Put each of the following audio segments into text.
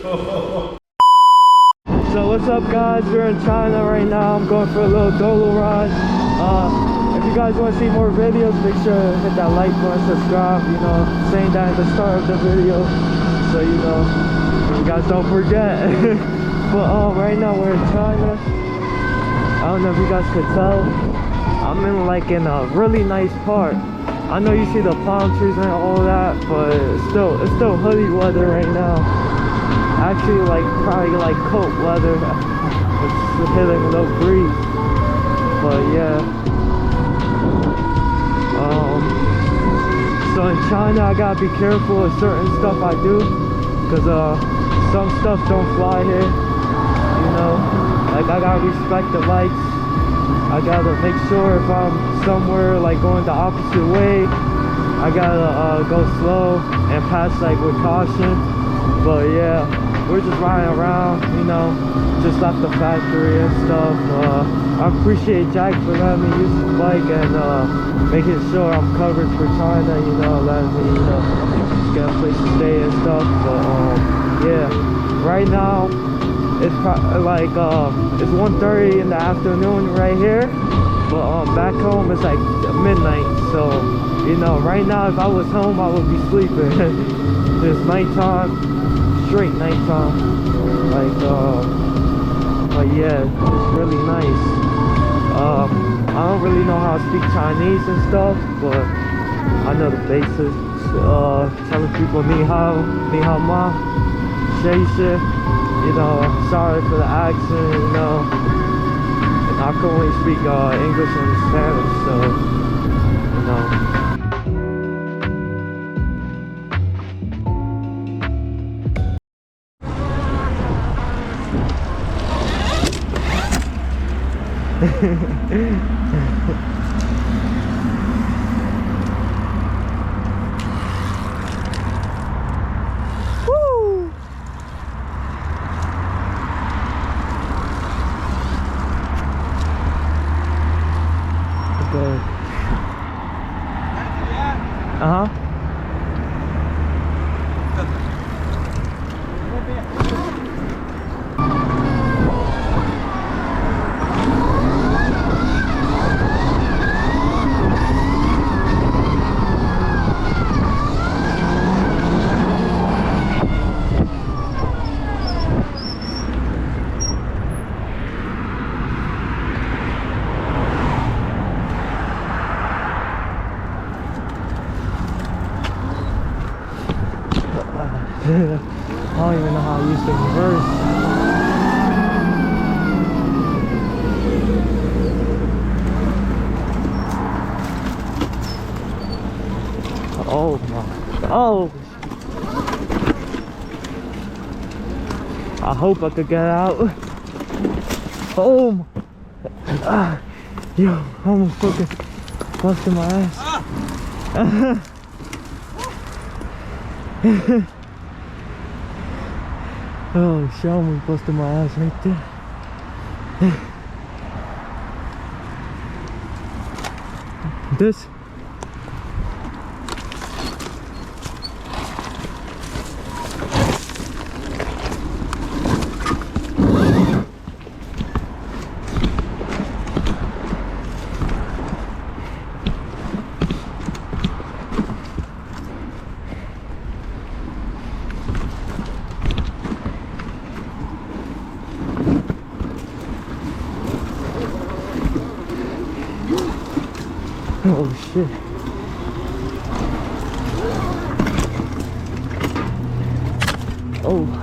So what's up guys, we're in China right now. I'm going for a little dolo ride. If you guys want to see more videos, make sure to hit that like button, subscribe, you know, saying that at the start of the video, so you know, you guys don't forget. But right now we're in China. I don't know if you guys could tell, I'm in like in a really nice part. I know you see the palm trees and all that, but it's still hoodie weather right now. Actually, like probably like coat weather. It's hitting a little breeze, but yeah. So in China, I gotta be careful of certain stuff I do, cause some stuff don't fly here. You know, like I gotta respect the lights. I gotta make sure if I'm somewhere like going the opposite way, I gotta go slow and pass like with caution. But yeah, we're just riding around, you know, just left the factory and stuff. I appreciate Jack for letting me use the bike and making sure I'm covered for China, you know, letting me, you know, get a place to stay and stuff. But yeah, right now it's like it's 1:30 in the afternoon right here, but back home it's like midnight. So you know, right now if I was home I would be sleeping. It's nighttime, straight nighttime, like but yeah, it's really nice. I don't really know how to speak Chinese and stuff, but I know the basics. Telling people ni hao ma, xie xie. You know, sorry for the accent, you know, and I can only speak English and Spanish, so, you know. Uh-huh. I don't even know how I used to reverse. Oh my, oh. I hope I could get out. Oh my. Yo, I almost fucking busted my ass. Oh, shit, I almost busted my ass right there. This. Oh shit. Oh.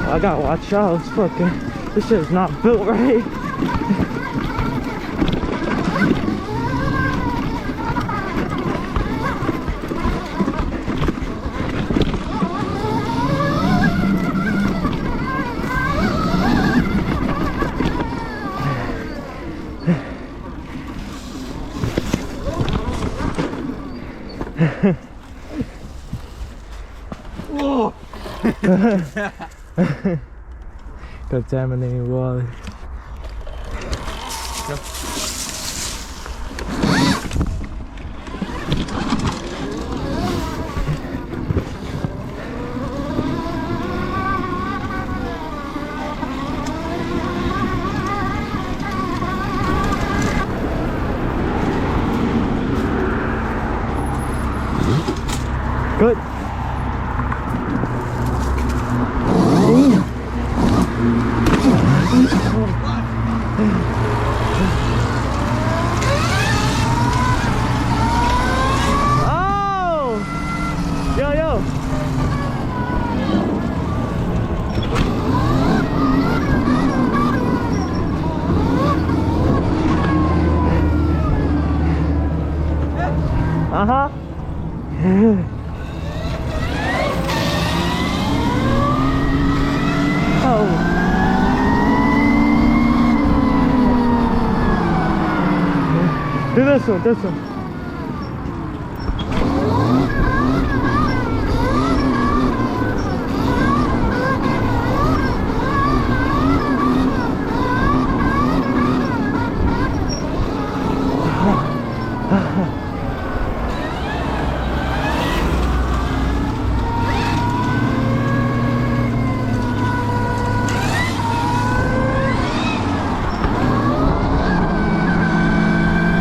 I gotta watch out. It's fucking, this shit is not built right. Oh. Contaminating water. Yep. Good. Oh! Yo, yo. Uh-huh. Oh. Do this one, this one.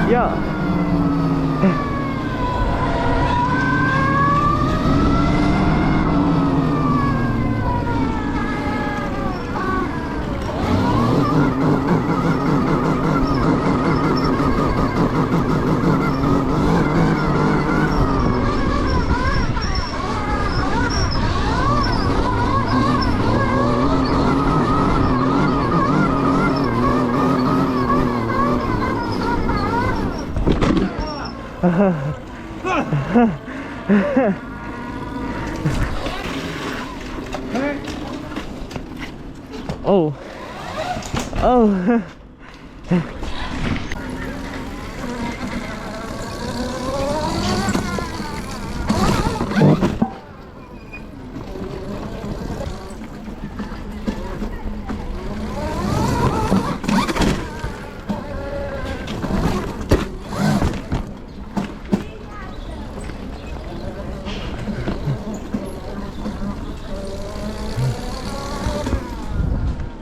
Yeah. Oh. Oh.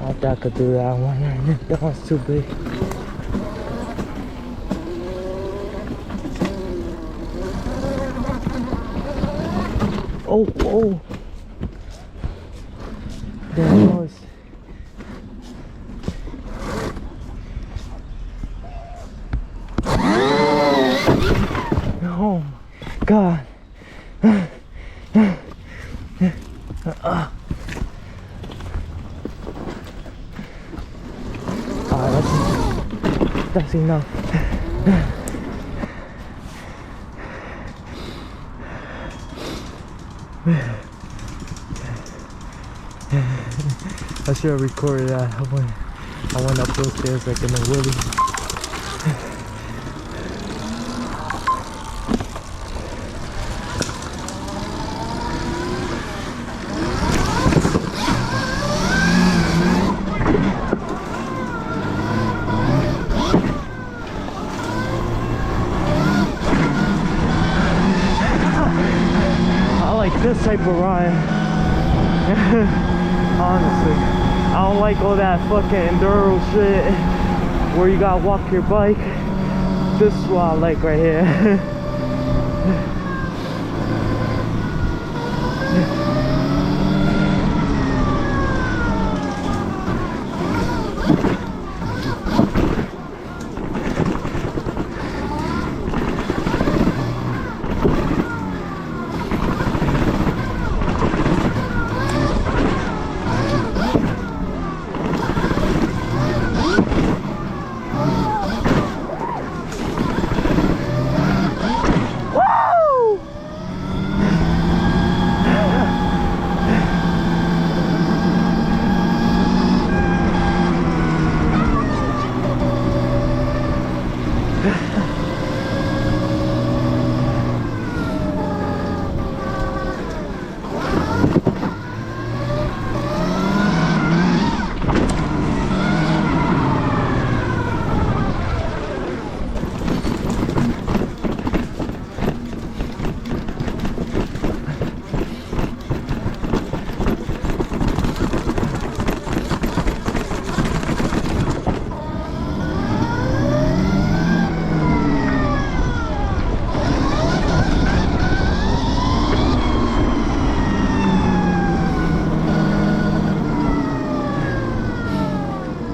I thought I could do that one. That one's too big. Oh, oh. There it was. Oh my God. That's enough. I should have recorded that. I went up those stairs like in a willy. This type of ride. Honestly, I don't like all that fucking enduro shit where you gotta walk your bike. This is what I like right here.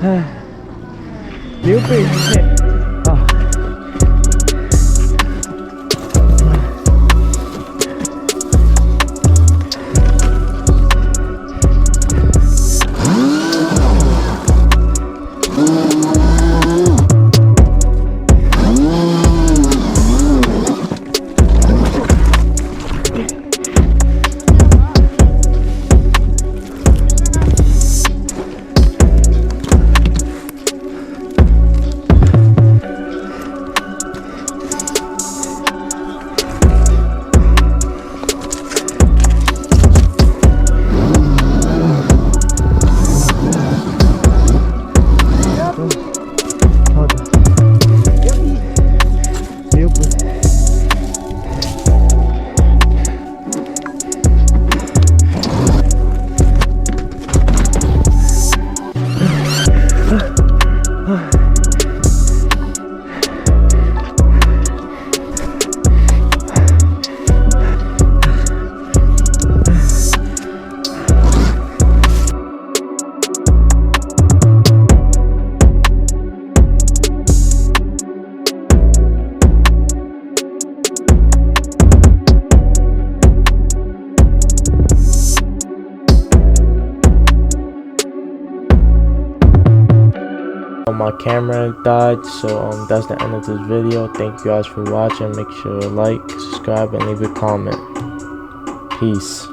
You'll my camera died, so that's the end of this video. Thank you guys for watching. Make sure to like, subscribe, and leave a comment. Peace.